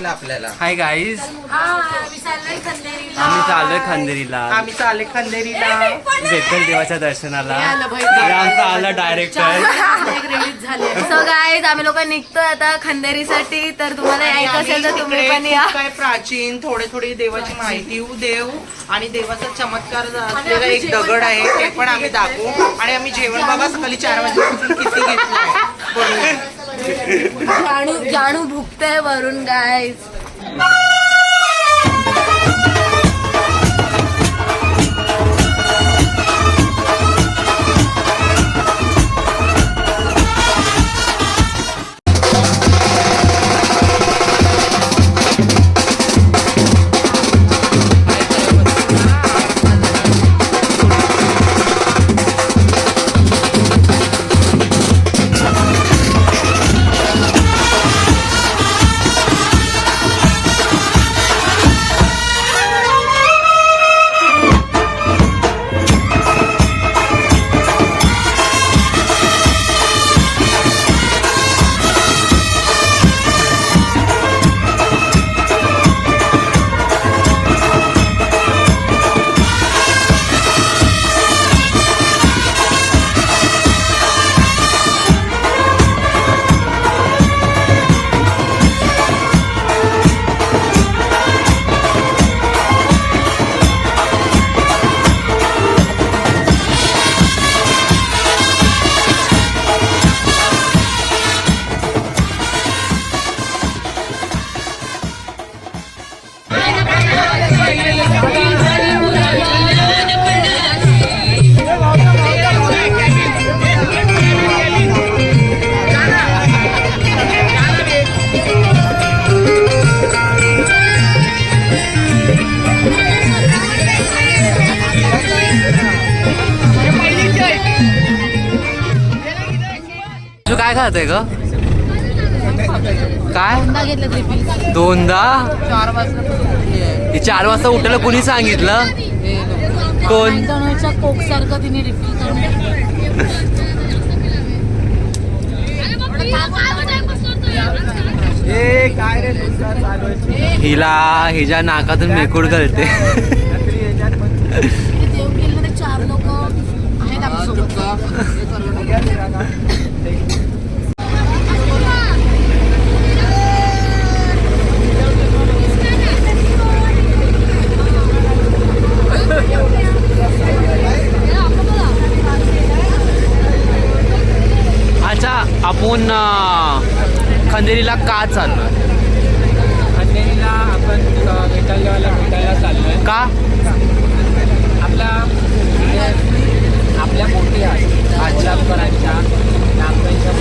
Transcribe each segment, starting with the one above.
आपल्याला hi guys, आम्ही चाललोय खंदेरीला. आम्ही चाललोय खंदेरीला बेतल देवाच्या दर्शनाला. हे आमचा आला डायरेक्टर. सो गाईज आम्ही लोक निघतोय आता खंदेरीसाठी. तर तुम्हाला यायचं असेल तर तुम्ही पण या. काय प्राचीन थोडी देवाची माहिती देव आणि देवाचा चमत्कार असलेला एक दगड आहे ते पण आम्ही दाखवू. आणि आम्ही जेवण बघा सकाळी 4 वाजता किती घेतलंय. जानू भुकतय वरून गाईज. तू काय खातोय ग? काय 2दा? 4 वाजता उठायला कुणी सांगितलं? कोण? कोक सारखं तिने रिफिल हिला हिच्या नाकातून मेकूड गळते. 4 लोक आहेत आपल्यासोबत. अच्छा, आपण खंदेरीला का चाललोय? खंदेरीला आपण विठ्ठल देवाला भेटायला चाललोय. का? आपल्या मोठी आहे आजलापरांच्या नागरांच्या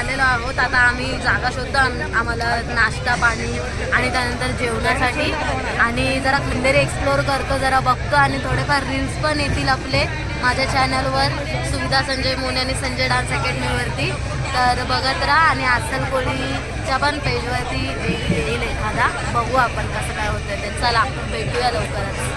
आलेलो आहोत. आता आम्ही जागा शोधतो आम्हाला नाश्ता पाणी आणि त्यानंतर जेवणासाठी. आणि जरा खंडेरी एक्सप्लोर करतो, जरा बघतो आणि थोडेफार रील्स पण येतील आपले माझ्या चॅनलवर सुविधा संजय मोने आणि संजय डान्स अकॅडमीवरती. तर बघत राहा आणि आसल कोळीच्या पण पेजवरती येईल एखादा. बघू आपण कसं काय होतं ते. चला भेटूया लवकरच.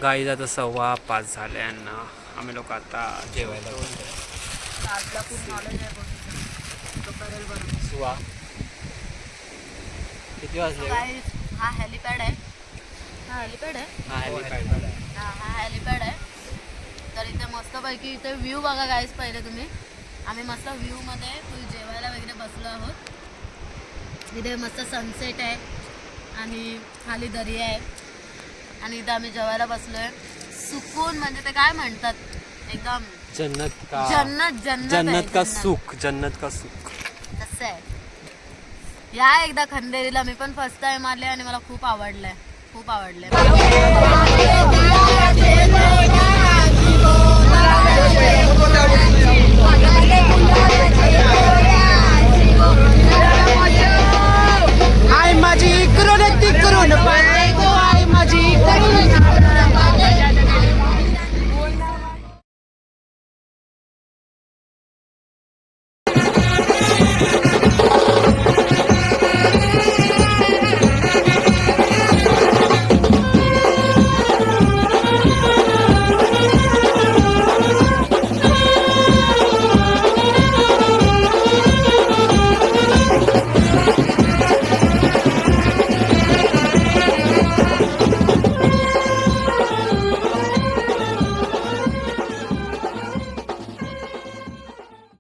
गाईज आता 5:15 झाले आणि आम्ही लोक आता जेवायला बसलो. राजला खूप नॉलेज आहे गोष्टीचं. तो करेल बरोबर. सुवा किती वाजले? Guys, हा हेलिपॅड आहे. हा हेलिपॅड आहे. हा helipad. हा हेलिपॅड आहे. तर इथे मस्तपैकी इथे व्ह्यू बघा गाईज. पहिले तुम्ही आम्ही मस्त व्ह्यूमध्ये जेवायला वगैरे बसलो आहोत. इथे मस्त सनसेट आहे आणि खाली दर्या आहे आणि इथे आम्ही जेवायला बसलोय. सुकून म्हणजे ते काय म्हणतात एकदम जन्नत का जन्नत जन्नत आहे, का जन्नत. सुख, जन्नत का सुख. तसं आहे. या एकदा खंदेरीला. मी पण फर्स्ट टाइम आले आणि मला खूप आवडलंय, खूप आवडलंय.